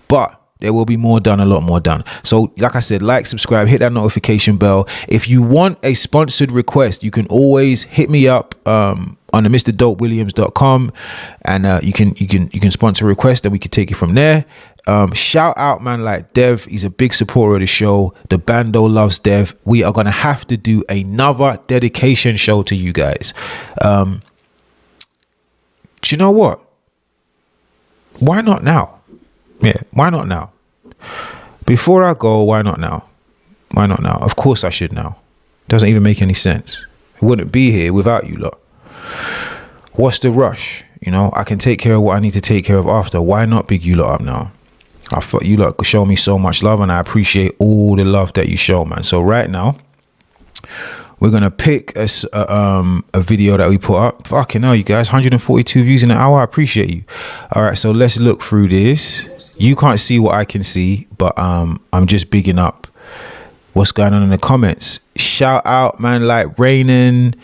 But there will be more done, a lot more done. So like I said, like, subscribe, hit that notification bell. If you want a sponsored request, you can always hit me up on the MrDopewilliams.com, and you can sponsor a request and we can take it from there. Shout out man like Dev. He's a big supporter of the show. The Bando loves Dev. We are going to have to do another dedication show to you guys. Do you know what? Why not now? Yeah, why not now? Before I go, why not now? Why not now? Of course I should now. Doesn't even make any sense. I wouldn't be here without you lot. What's the rush? You know, I can take care of what I need to take care of after. Why not big you lot up now? I thought you lot show me so much love, and I appreciate all the love that you show, man. So right now, we're gonna pick a video that we put up. Fucking hell, you guys, 142 views in an hour. I appreciate you. All right, so let's look through this. You can't see what I can see, but I'm just bigging up what's going on in the comments. Shout out, man, like Rainan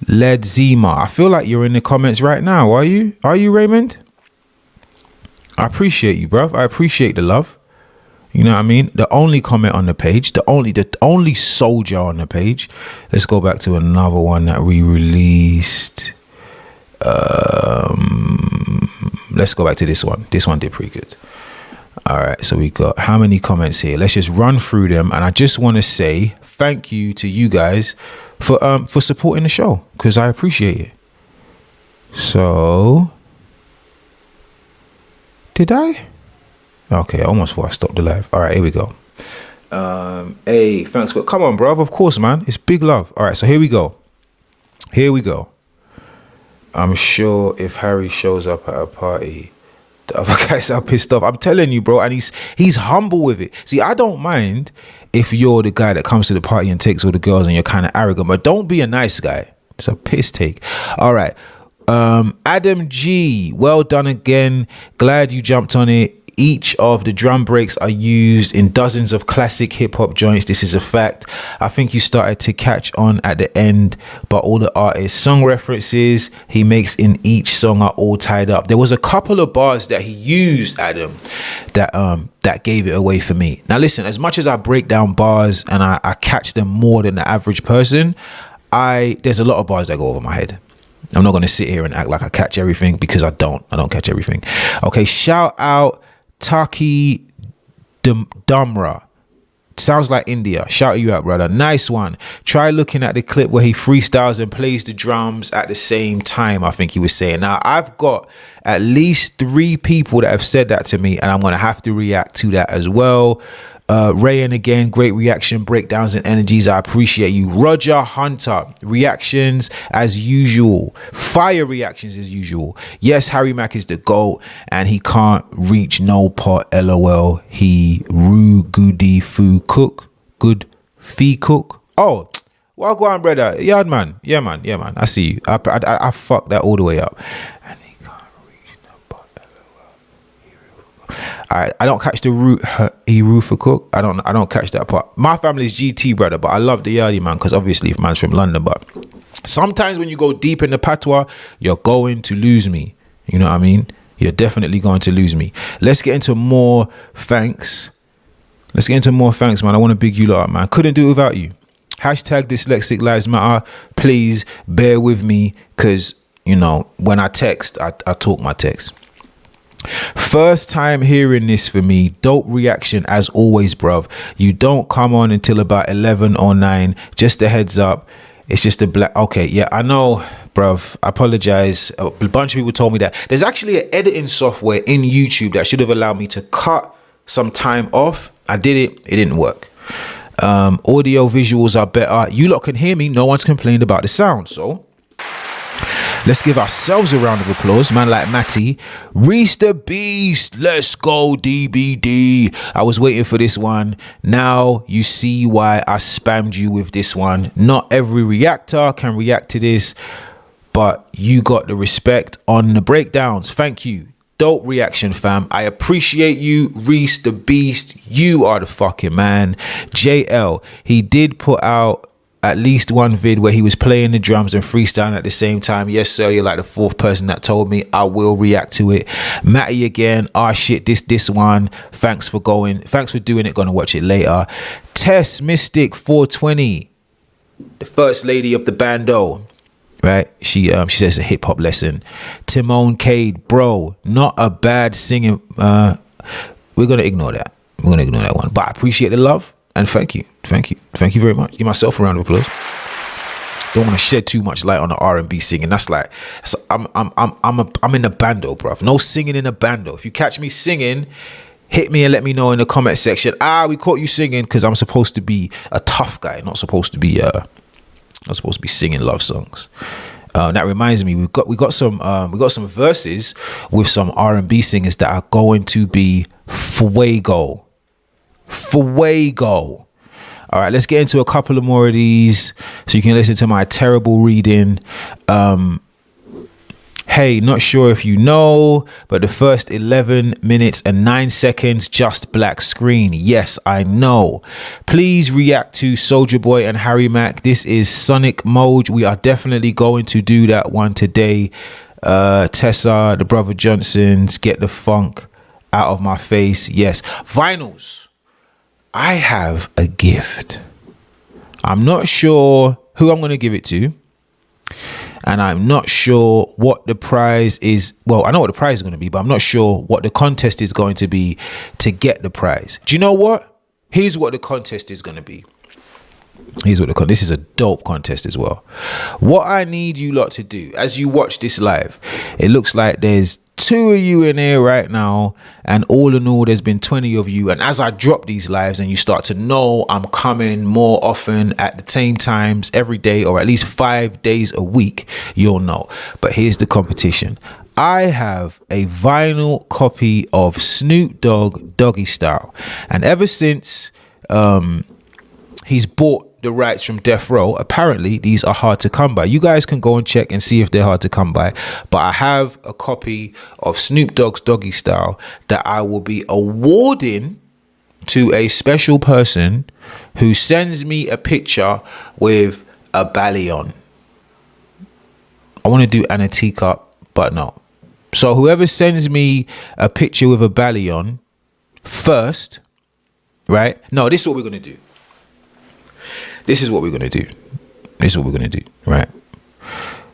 Led Zima. I feel like you're in the comments right now. Are you? Are you, Raymond? I appreciate you, bruv. I appreciate the love. You know what I mean? The only comment on the page, the only soldier on the page. Let's go back to another one that we released. Let's go back to this one. This one did pretty good. All right, so we got how many comments here? Let's just run through them, and I just want to say thank you to you guys for supporting the show, because I appreciate it. So, did I? Okay, almost before I stopped the live. All right, here we go. Hey, thanks for come on, bruv. Of course, man. It's big love. All right, so here we go. I'm sure if Harry shows up at a party, the other guys are pissed off. I'm telling you, bro, and he's humble with it. See, I don't mind if you're the guy that comes to the party and takes all the girls and you're kind of arrogant, but don't be a nice guy. It's a piss take. All right. Adam G, well done again. Glad you jumped on it. Each of the drum breaks are used in dozens of classic hip-hop joints. This is a fact. I think you started to catch on at the end, but all the artist song references he makes in each song are all tied up. There was a couple of bars that he used, Adam, that gave it away for me. Now listen, as much as I break down bars and I catch them more than the average person, there's a lot of bars that go over my head. I'm not going to sit here and act like I catch everything, because I don't catch everything. Okay, shout out Taki Damra. Sounds like India. Shout you out, brother. Nice one. Try looking at the clip where he freestyles and plays the drums at the same time, I think he was saying. Now, I've got at least 3 people that have said that to me, and I'm going to have to react to that as well. Rayan again, great reaction, breakdowns and energies. I appreciate you. Roger Hunter, reactions as usual, fire reactions as usual. Yes, Harry Mack is the GOAT and he can't reach no pot. LOL. He rue goody foo cook, good fee cook. Oh, well, go on, brother. Yard man. Yeah, man. I see you. I fucked that all the way up. And he can't reach no pot. I don't catch the root. He for cook. I don't catch that part. My family's GT, brother, but I love the Yardy man, because obviously if man's from London. But sometimes when you go deep in the patois, you're going to lose me. You know what I mean? You're definitely going to lose me. Let's get into more thanks. Man. I want to big you lot up, man. Couldn't do it without you. Hashtag dyslexic lives matter. Please bear with me, because you know when I text, I talk my text. First time hearing this for me. Dope reaction as always, bruv. You don't come on until about 11 or 9. Just a heads up. It's just a black. Okay, yeah, I know, bruv. I apologize. A bunch of people told me that. There's actually an editing software in YouTube that should have allowed me to cut some time off. I did it. It didn't work. Audio visuals are better. You lot can hear me. No one's complained about the sound. So let's give ourselves a round of applause. Man like Matty. Reese the Beast. Let's go, DBD. I was waiting for this one. Now you see why I spammed you with this one. Not every reactor can react to this, but you got the respect on the breakdowns. Thank you. Dope reaction, fam. I appreciate you, Reese the Beast. You are the fucking man. JL, he did put out at least one vid where he was playing the drums and freestyling at the same time. Yes, sir. You're like the 4th person that told me. I will react to it. Matty again. Shit. This one. Thanks for doing it. Gonna watch it later. Tess Mystic 420, the first lady of the Bando. Right, she says a hip hop lesson. Timon Cade, bro, not a bad singing. We're gonna ignore that. We're gonna ignore that one. But I appreciate the love and thank you very much. Give myself a round of applause. Don't want to shed too much light on the R&B singing. I'm in the bando, bruv. No singing in a bando. If you catch me singing, hit me and let me know in the comment section. We caught you singing, because I'm supposed to be a tough guy, not supposed to be singing love songs. That reminds me, we got some verses with some R&B singers that are going to be fuego. All right, let's get into a couple of more of these so you can listen to my terrible reading. Hey, not sure if you know, but the first 11 minutes and 9 seconds just black screen. Yes, I know. Please react to Soulja Boy and Harry Mack. This is Sonic Mode. We are definitely going to do that one today. Tessa, the Brother Johnsons, Get the Funk out of my face. Yes, vinyls. I have a gift. I'm not sure who I'm going to give it to. And I'm not sure what the prize is. Well, I know what the prize is going to be, but I'm not sure what the contest is going to be to get the prize. Do you know what? Here's what the contest is going to be. This is a dope contest as well. What I need you lot to do as you watch this live, it looks like there's 2 of you in here right now, and all in all there's been 20 of you. And as I drop these lives and you start to know I'm coming more often at the same times every day, or at least 5 days a week, you'll know. But here's the competition. I have a vinyl copy of Snoop Dogg Doggy Style, and ever since he's bought the rights from Death Row, apparently these are hard to come by. You guys can go and check and see if they're hard to come by, but I have a copy of Snoop Dogg's Doggy Style that I will be awarding to a special person who sends me a picture with a belly on. I want to do an teacup, but no. So whoever sends me a picture with a belly on first, right? No, this is what we're going to do. This is what we're going to do, right?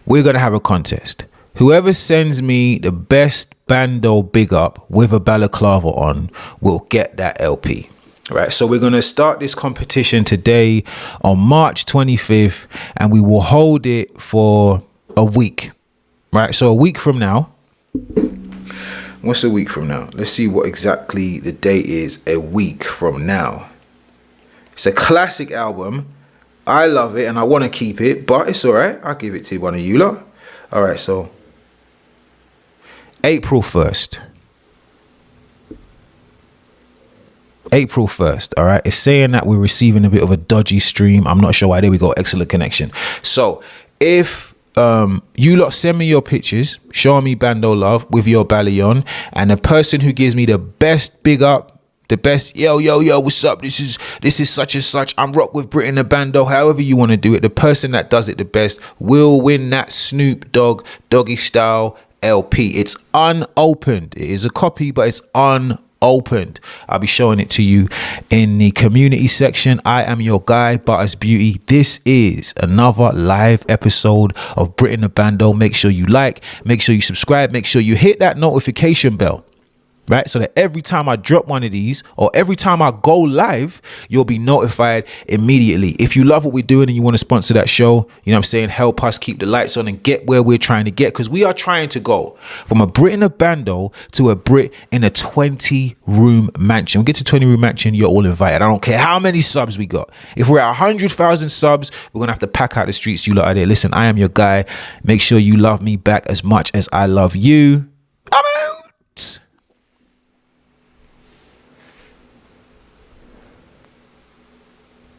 We're going to have a contest. Whoever sends me the best Bando big up with a balaclava on will get that LP, right? So we're going to start this competition today on March 25th, and we will hold it for a week, right? So a week from now. What's a week from now? Let's see what exactly the date is a week from now. It's a classic album. I love it and I want to keep it, but it's all right. I'll give it to one of you lot. All right, so April 1st. April 1st, all right? It's saying that we're receiving a bit of a dodgy stream. I'm not sure why. There we go. Excellent connection. So if you lot send me your pictures, show me Bando love with your belly on, and the person who gives me the best big up, the best yo, what's up, this is such and such, I'm rock with Brit and the Bando, however you want to do it, the person that does it the best will win that Snoop Dogg Doggy Style LP. It's unopened. It is a copy, but it's unopened. I'll be showing it to you in the community section. I am your guy, Butters Beauty. This is another live episode of Brit and the Bando. Make sure you like, make sure you subscribe, make sure you hit that notification bell, right? So that every time I drop one of these or every time I go live, you'll be notified immediately. If you love what we're doing and you want to sponsor that show, you know what I'm saying, help us keep the lights on and get where we're trying to get, because we are trying to go from a Brit in a Bando to a Brit in a 20-room mansion. We get to 20-room mansion, you're all invited. I don't care how many subs we got. If we're at 100,000 subs, we're going to have to pack out the streets. You lot are there. Listen, I am your guy. Make sure you love me back as much as I love you.